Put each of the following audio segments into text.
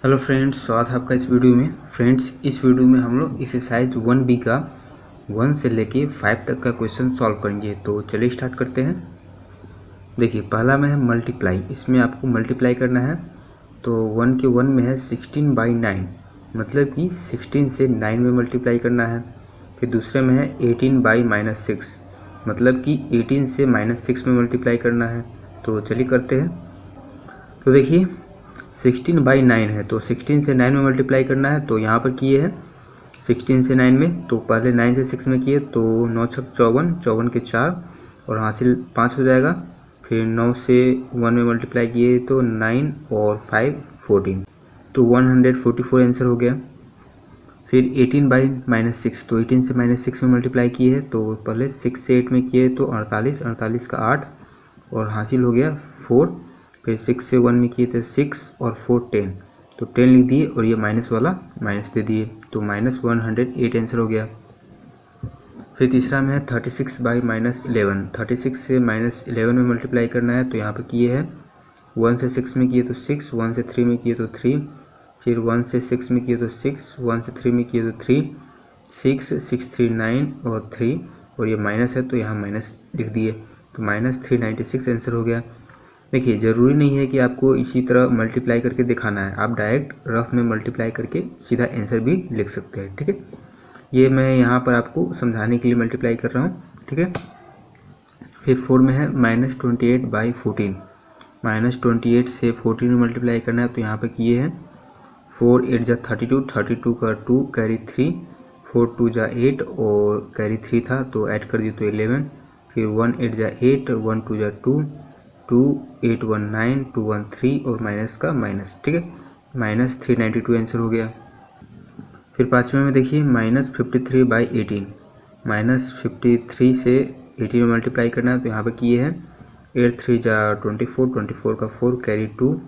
Hello friends, स्वागत है आपका इस वीडियो में। फ्रेंड्स, इस वीडियो में हम लोग एक्सरसाइज 1B का 1 से लेके 5 तक का क्वेश्चन सॉल्व करेंगे। तो चलिए स्टार्ट करते हैं। देखिए, पहला में है मल्टीप्लाई। इसमें आपको मल्टीप्लाई करना है। तो 1 के 1 में है 16/9, मतलब कि 16 से 9 में मल्टीप्लाई करना है। फिर दूसरे में है 18/-6, मतलब कि 18 से -6 में मल्टीप्लाई करना है। तो चलिए करते हैं। तो देखिए 16/9 है, तो 16 से 9 में मल्टीप्लाई करना है। तो यहाँ पर किए हैं 16 से 9 में, तो पहले 9 से 6 में किए तो 9 छक 54, 54 के 4 और हासिल 5 हो जाएगा। फिर 9 से 1 में मल्टीप्लाई किए तो 9 और 5 14, तो 144 आंसर हो गया। फिर 18/-6, तो 18 से -6 में मल्टीप्लाई किए हैं। तो पहले 6 से 8 में किए तो 48, 48 का 8 और हासिल हो गया 4। फिर 6 से 1 में किए थे 6 और 4 10, तो 10 लिख दिए और ये माइनस वाला माइनस दे दिए, तो -108 आंसर हो गया। फिर तीसरा में है 36/-11, 36 से -11 में मल्टीप्लाई करना है। तो यहाँ पर किए हैं 1 से 6 में किए तो 6, 1 से 3 में किए तो 3, फिर 1 से 6 में किए तो 6, 1 से 3 में किए तो 3, 6, 6 3 9 और 3, और ये माइनस है तो यहाँ माइनस लिख दिए, तो -396 आंसर हो गया। देखिए, ज़रूरी नहीं है कि आपको इसी तरह मल्टीप्लाई करके दिखाना है, आप डायरेक्ट रफ में मल्टीप्लाई करके सीधा आंसर भी लिख सकते हैं। ठीक है, ये मैं यहाँ पर आपको समझाने के लिए मल्टीप्लाई कर रहा हूँ। ठीक है, फिर 4 में है -28/14, -28 से 14 में मल्टीप्लाई करना है। तो यहाँ पर किए हैं 4 8 जा 32, 32 का 2 कैरी 3, 4 2 जा 8 और कैरी 3 था तो ऐड कर दिए तो 11। फिर 1 8 जा 8, 1 2 जा 2, 2 8 1 9, 2 1 3 और माइनस का माइनस। ठीक है, -392 आंसर हो गया। फिर पाँचवें में देखिए -53/18, -53 से 18 में मल्टीप्लाई करना है। तो यहाँ पर किए हैं 8 3 जा 24, 24 का 4 कैरी 2,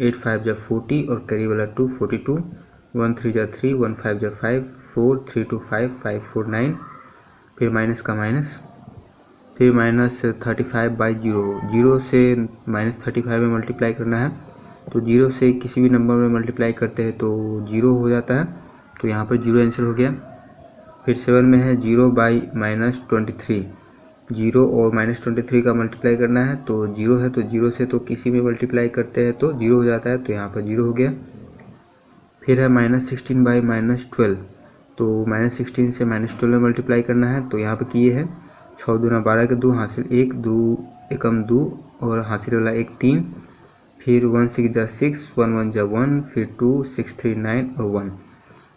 8 5 जा 40 और कैरी वाला 2 42, 1 3 जा 3, 1 5 जा 5, 4 3 2 5 5 4 9, फिर माइनस का माइनस। फिर -35/0, 0 से -35 में मल्टीप्लाई करना है। तो 0 से किसी भी नंबर में मल्टीप्लाई करते हैं तो 0 हो जाता है, तो यहाँ पर 0 आंसर हो गया। फिर 7 में है 0/-23, 0 और -23 का मल्टीप्लाई करना है। तो 0 है तो 0 से तो किसी में मल्टीप्लाई करते हैं तो 0 हो जाता है, तो यहाँ पर 0 हो गया। फिर है -16/-12, तो -16 से -12 में मल्टीप्लाई करना है। तो यहाँ पर किए हैं 6 दूना 12 के 2, हासिल 1, 2 एकम 2 और हासिल वाला 1 3, फिर 1 6 जा 6, 1 1 जा 1, फिर 2 6 3 9 और 1।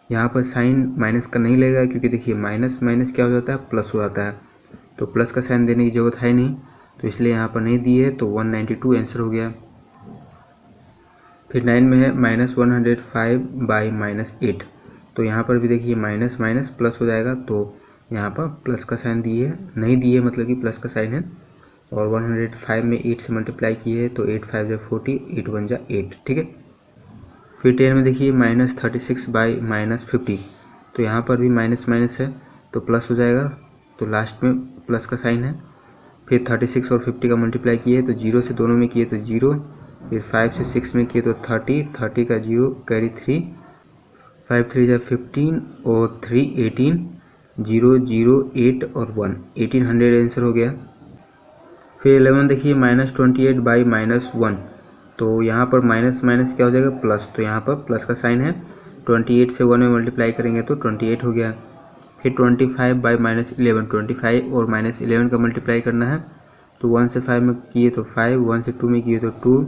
यहाँ पर साइन माइनस का नहीं लगेगा, क्योंकि देखिए माइनस माइनस क्या हो जाता है, प्लस हो जाता है, तो प्लस का साइन देने की जरूरत है नहीं, तो इसलिए यहाँ पर नहीं दिए है, तो 192 आंसर हो गया। फिर 9 में है -105/-8, तो यहाँ पर भी देखिए माइनस माइनस प्लस हो जाएगा, तो यहाँ पर प्लस का साइन दिए है, नहीं दिए मतलब कि प्लस का साइन है। और 105 में 8 से मल्टीप्लाई किए है, तो 8 5 जा 40, 8 1 जा 8। ठीक है, फिर 10 में देखिए -36/-50, तो यहाँ पर भी माइनस माइनस है तो प्लस हो जाएगा, तो लास्ट में प्लस का साइन है। फिर 36 और 50 का मल्टीप्लाई किए तो 0 से दोनों में किए तो 0, फिर 5 से 6 में किए तो 30, 30 का 0 कैरी 3, 5 3 जा 15 और 3 18, 0 0 8 और 1, 1800 आंसर हो गया। फिर 11 देखिए -28/-1, तो यहाँ पर माइनस माइनस क्या हो जाएगा, प्लस, तो यहाँ पर प्लस का साइन है। 28 से 1 में मल्टीप्लाई करेंगे तो 28 हो गया। फिर 25/-11, 25 और -11 का मल्टीप्लाई करना है। तो 1 से 5 में किए तो 5, 1 से 2 में किए तो 2,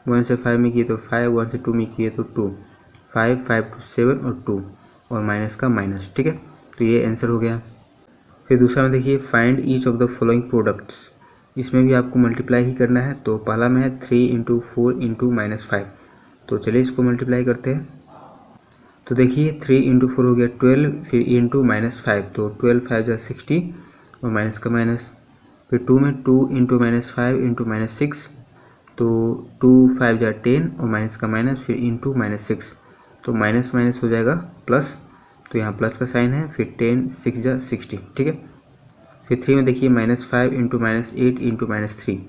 1 से 5 में किए तो 5, 1 से 2 में किए तो 2, 5 5 2 7 और 2 और माइनस का माइनस। ठीक है, तो ये आंसर हो गया। फिर दूसरा में देखिए find each of the following products, इसमें भी आपको मल्टीप्लाई ही करना है। तो पहला में है 3 × 4 × -5, तो चलिए इसको मल्टीप्लाई करते हैं। तो देखिए 3 × 4 हो गया 12, फिर इंटू -5, तो 12 5 जा 60 और माइनस का माइनस। फिर 2 में 2 × -5 × -6, तो 2 5 जा 10 और माइनस का माइनस, फिर इंटू -6, तो माइनस माइनस हो जाएगा प्लस, तो यहाँ प्लस का साइन है। फिर 10 6 जा 60। ठीक है, फिर 3 में देखिए -5 × -8 × -3,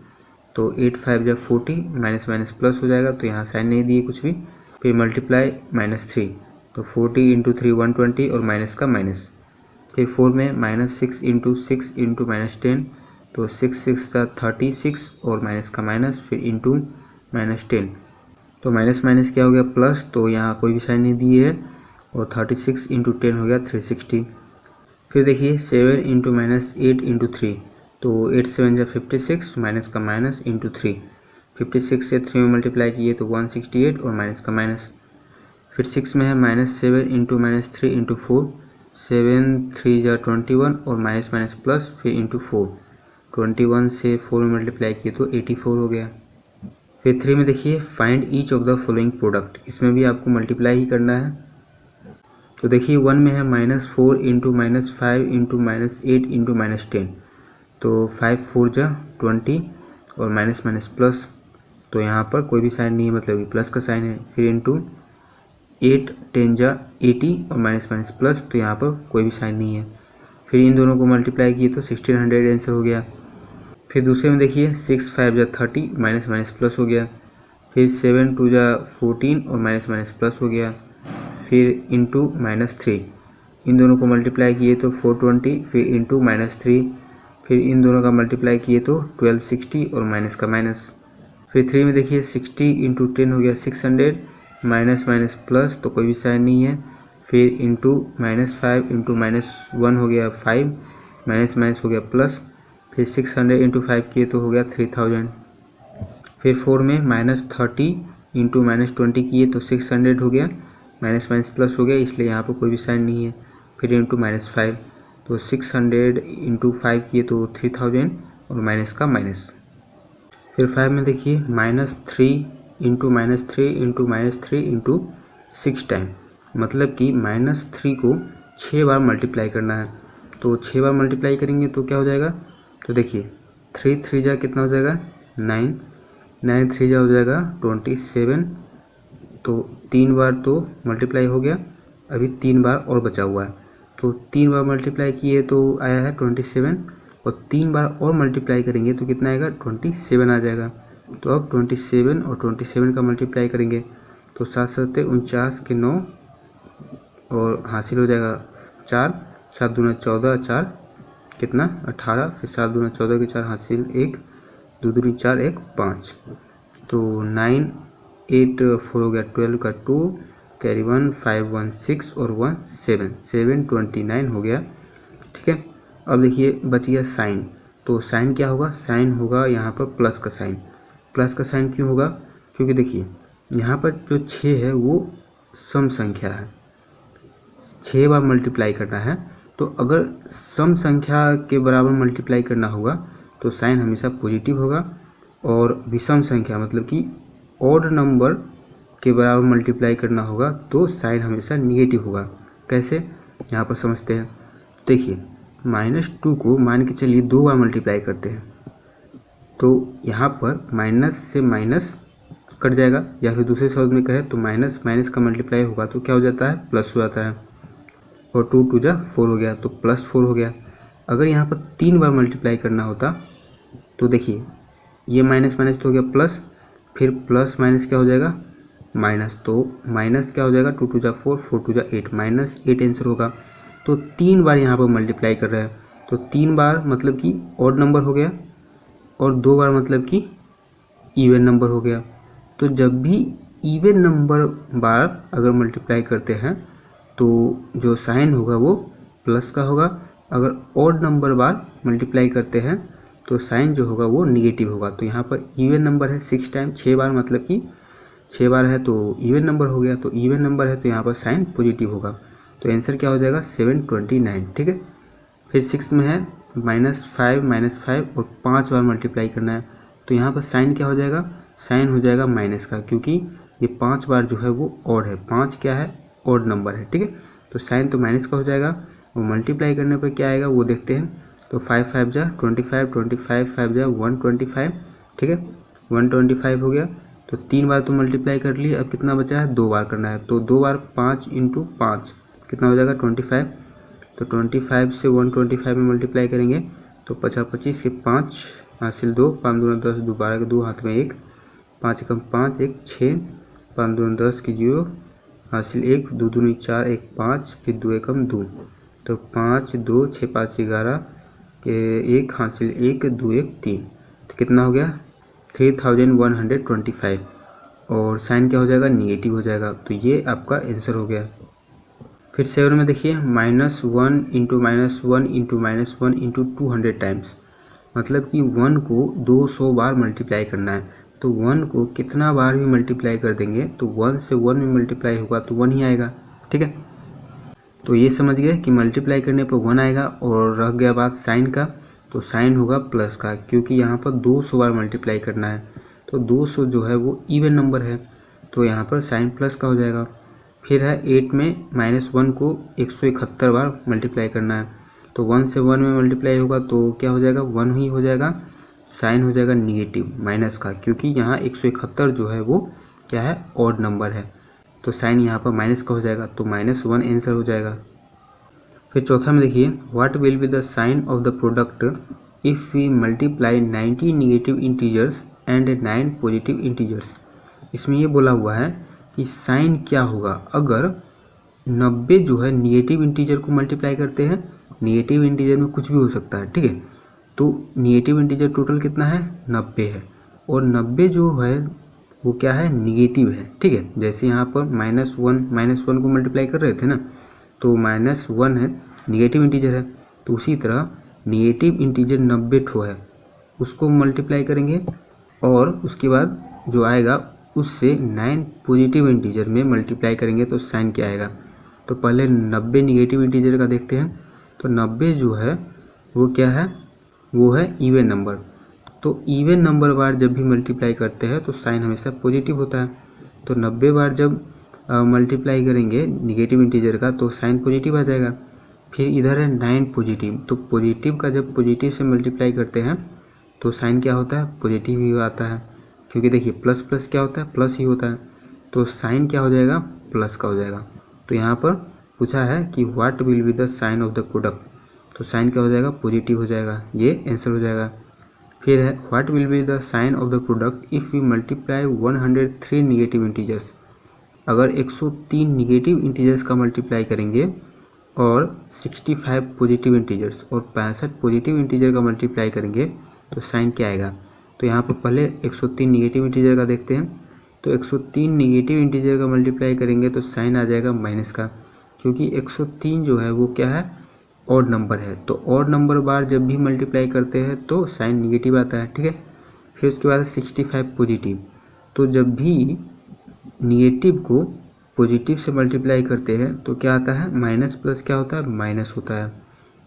तो 8 5 जा 40, माइनस माइनस प्लस हो जाएगा, तो यहाँ साइन नहीं दिए कुछ भी। फिर मल्टीप्लाई -3, तो 40 इंटू 3 120 और माइनस का माइनस। फिर 4 में -6 इंटू 6 इंटू -10, तो 6 6 का 36 और माइनस का माइनस, फिर इंटू -10, तो माइनस माइनस क्या हो गया प्लस, तो यहाँ कोई भी साइन नहीं दिए है, और 36 इंटू 10 हो गया 360। फिर देखिए 7 इंटू -8 इंटू 3, तो 8 7 जा 56, माइनस का माइनस इंटू 3, 56 से 3 में मल्टीप्लाई किए तो 168 और माइनस का माइनस। फिर 6 में है -7 इंटू -3 इंटू 4, 7 3 जा 21 और माइनस माइनस प्लस, फिर इंटू 4, 21 से 4 में मल्टीप्लाई किए तो 84 हो गया। फिर 3 में देखिए find each of the following product, इसमें भी आपको मल्टीप्लाई ही करना है। तो देखिए 1 में है -4 इंटू -5 इंटू -8 इंटू -10, तो 5 4 जा 20 और माइनस माइनस प्लस, तो यहाँ पर कोई भी साइन नहीं है, मतलब कि प्लस का साइन है। फिर इंटू 8 10 जा 80 और माइनस माइनस प्लस, तो यहाँ पर कोई भी साइन नहीं है। फिर इन दोनों को मल्टीप्लाई किए तो 1600 आंसर हो गया। फिर दूसरे में देखिए 6 5 जा 30, माइनस माइनस प्लस हो गया। फिर 7 2 जा 14 और माइनस माइनस प्लस हो गया। फिर इंटू -3, इन दोनों को मल्टीप्लाई किए तो 420, फिर इंटू -3, फिर इन दोनों का मल्टीप्लाई किए तो 1260 और माइनस का माइनस। फिर 3 में देखिए 60 इंटू 10 हो गया 600, माइनस माइनस प्लस, तो कोई भी साइन नहीं है। फिर इंटू -5 इंटू -1 हो गया 5, माइनस माइनस हो गया प्लस, फिर 600 इंटू 5 किए तो हो गया 3000। फिर 4 में -30 इंटू -20 किए तो 600 हो गया, माइनस माइनस प्लस हो गया, इसलिए यहाँ पर कोई भी साइन नहीं है। फिर इंटू -5, तो 600 इंटू 5 किए तो 3000 और माइनस का माइनस। फिर 5 में देखिए -3 इंटू -3 इंटू -3 इंटू 6 टाइम, मतलब कि -3 को 6 बार मल्टीप्लाई करना है। तो 6 बार मल्टीप्लाई करेंगे तो क्या हो जाएगा, तो देखिए 3 3 जा कितना हो जाएगा 9, 9 3 जा हो जाएगा 27, तो 3 बार तो मल्टीप्लाई हो गया, अभी 3 बार और बचा हुआ है, तो 3 बार मल्टीप्लाई किए तो आया है 27, और 3 बार और मल्टीप्लाई करेंगे तो कितना आएगा 27 आ जाएगा। तो अब 27 और 27 का मल्टीप्लाई करेंगे तो 7 7 49 के 9 और हासिल हो जाएगा 4, 7 दूना 14, 4 कितना 18, फिर 7 दूना 14 के 4 हासिल 1, 2 दूनी 4 1 5, तो 9 8 4 हो गया 12 का 2, कैरी 1 5 1 6 और 1 7 7 29 हो गया। ठीक है, अब देखिए बच गया साइन, तो साइन क्या होगा, साइन होगा यहाँ पर प्लस का साइन। प्लस का साइन क्यों होगा, क्योंकि देखिए यहाँ पर जो 6 है वो सम संख्या है, 6 बार मल्टीप्लाई करना है, तो अगर सम संख्या के बराबर मल्टीप्लाई करना होगा तो साइन हमेशा पॉजिटिव होगा, और विषम संख्या मतलब कि ऑड नंबर के बराबर मल्टीप्लाई करना होगा तो साइन हमेशा निगेटिव होगा। कैसे, यहाँ पर समझते हैं। देखिए -2 को मान के चलिए 2 बार मल्टीप्लाई करते हैं, तो यहाँ पर माइनस से माइनस कट जाएगा, या फिर दूसरे शब्द में कहें तो माइनस माइनस का मल्टीप्लाई होगा तो क्या हो जाता है, प्लस हो जाता है, और 2 2 जा 4 हो गया तो +4 हो गया। अगर यहाँ पर 3 बार मल्टीप्लाई करना होता तो देखिए ये माइनस माइनस तो हो गया प्लस, फिर प्लस माइनस क्या हो जाएगा माइनस, तो माइनस क्या हो जाएगा 2 2 जा 4 4 2 जा 8, -8 आंसर होगा। तो 3 बार यहाँ पर मल्टीप्लाई कर रहा है, तो 3 बार मतलब कि ऑड नंबर हो गया, और 2 बार मतलब कि इवन नंबर हो गया। तो जब भी इवन नंबर बार अगर मल्टीप्लाई करते हैं तो जो साइन होगा वो प्लस का होगा, अगर ऑड नंबर बार मल्टीप्लाई करते हैं तो साइन जो होगा वो निगेटिव होगा। तो यहाँ पर इवन नंबर है 6 टाइम, 6 बार मतलब कि 6 बार है तो इवन नंबर हो गया, तो इवन नंबर है तो यहाँ पर साइन पॉजिटिव होगा, तो आंसर क्या हो जाएगा 729। ठीक है, फिर 6 में है -5 और 5 बार मल्टीप्लाई करना है, तो यहाँ पर साइन क्या हो जाएगा, साइन हो जाएगा माइनस का, क्योंकि ये 5 बार जो है वो ऑड है, 5 क्या है ऑड नंबर है। ठीक है, तो साइन तो माइनस का हो जाएगा, और मल्टीप्लाई करने पर क्या आएगा वो देखते हैं। तो 5 5 जा 25, 25 5 जा 125। ठीक है, 125 हो गया, तो 3 बार तो मल्टीप्लाई कर लिए, अब कितना बचा है 2 बार करना है, तो 2 बार 5 × 5 कितना हो जाएगा 25, तो 25 से 125 में मल्टीप्लाई करेंगे तो 50 25 के 5 हासिल 2, 5 दूना 10, 2 12 के 2 हाथ में 1, 5 एकम 5 1 6, 5 दूनी 10 की 0 हासिल 1, 2 दूनी 4 1 5 फिर 2 एकम 2, तो 5 2 6 5 11 के 1 हासिल 1 2 1 3, तो कितना हो गया 3125। और साइन क्या हो जाएगा निगेटिव हो जाएगा। तो ये आपका आंसर हो गया। फिर 7 में देखिए -1 इंटू -1 इंटू -1 इंटू 200 टाइम्स, मतलब कि 1 को 200 बार मल्टीप्लाई करना है। तो 1 को कितना बार भी मल्टीप्लाई कर देंगे तो 1 से 1 में मल्टीप्लाई होगा तो 1 ही आएगा। ठीक है, तो ये समझ गए कि मल्टीप्लाई करने पर 1 आएगा। और रह गया बात साइन का, तो साइन होगा प्लस का, क्योंकि यहाँ पर 200 बार मल्टीप्लाई करना है। तो 200 जो है वो इवन नंबर है, तो यहाँ पर साइन प्लस का हो जाएगा। फिर है 8 में -1 को 171 बार मल्टीप्लाई करना है। तो 1 से 1 में मल्टीप्लाई होगा तो क्या हो जाएगा 1 ही हो जाएगा। साइन हो जाएगा निगेटिव माइनस का, क्योंकि यहाँ 171 जो है वो क्या है ऑड नंबर है, तो साइन यहाँ पर माइनस का हो जाएगा, तो -1 आंसर हो जाएगा। फिर चौथा में देखिए what will be the sign of the product if we multiply 90 negative integers and 9 positive integers. इसमें ये बोला हुआ है कि साइन क्या होगा अगर 90 जो है निगेटिव इंटीजर को मल्टीप्लाई करते हैं। निगेटिव इंटीजर में कुछ भी हो सकता है, ठीक है। तो निगेटिव इंटीजर टोटल कितना है 90 है, और 90 जो है वो क्या है निगेटिव है, ठीक है। जैसे यहाँ पर -1 को मल्टीप्लाई कर रहे थे ना, तो -1 है निगेटिव इंटीजर है, तो उसी तरह निगेटिव इंटीजर 90 ठो है, उसको मल्टीप्लाई करेंगे और उसके बाद जो आएगा उससे 9 पॉजिटिव इंटीजर में मल्टीप्लाई करेंगे तो साइन क्या आएगा। तो पहले 90 निगेटिव इंटीजर का देखते हैं। तो 90 जो है वो क्या है, वो है इवन नंबर। तो इवन नंबर बार जब भी मल्टीप्लाई करते हैं तो साइन हमेशा पॉजिटिव होता है। तो 90 बार जब मल्टीप्लाई करेंगे निगेटिव इंटीजर का तो साइन पॉजिटिव आ जाएगा। फिर इधर है 9 पॉजिटिव, तो पॉजिटिव का जब पॉजिटिव से मल्टीप्लाई करते हैं तो साइन क्या होता है पॉजिटिव ही आता है, क्योंकि देखिए प्लस प्लस क्या होता है प्लस ही होता है, तो साइन क्या हो जाएगा प्लस का हो जाएगा। तो यहाँ पर पूछा है कि what will be the sign of the product, तो साइन क्या हो जाएगा पॉजिटिव हो जाएगा, ये आंसर हो जाएगा। फिर है what will be the sign of the product if we multiply 103 negative integers. अगर 103 निगेटिव इंटीजर्स का मल्टीप्लाई करेंगे और 65 पॉजिटिव इंटीजर्स और 65 पॉजिटिव इंटीजर का मल्टीप्लाई करेंगे तो साइन क्या आएगा। तो यहाँ पर पहले 103 निगेटिव इंटीजर का देखते हैं। तो 103 निगेटिव इंटीजर का मल्टीप्लाई करेंगे तो साइन आ जाएगा माइनस का, क्योंकि 103 जो है वो क्या है ऑड नंबर है। तो ऑड नंबर बार जब भी मल्टीप्लाई करते हैं तो साइन निगेटिव आता है, ठीक है। फिर उसके बाद 65 पॉजिटिव, तो जब भी निगेटिव को पॉजिटिव से मल्टीप्लाई करते हैं तो क्या आता है माइनस प्लस क्या होता है माइनस होता है।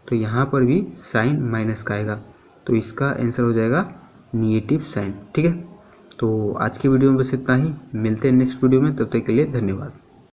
तो यहाँ पर भी साइन माइनस का आएगा, तो इसका आंसर हो जाएगा निगेटिव साइन, ठीक है। तो आज की वीडियो में बस इतना ही, मिलते हैं नेक्स्ट वीडियो में, तब तक के लिए धन्यवाद।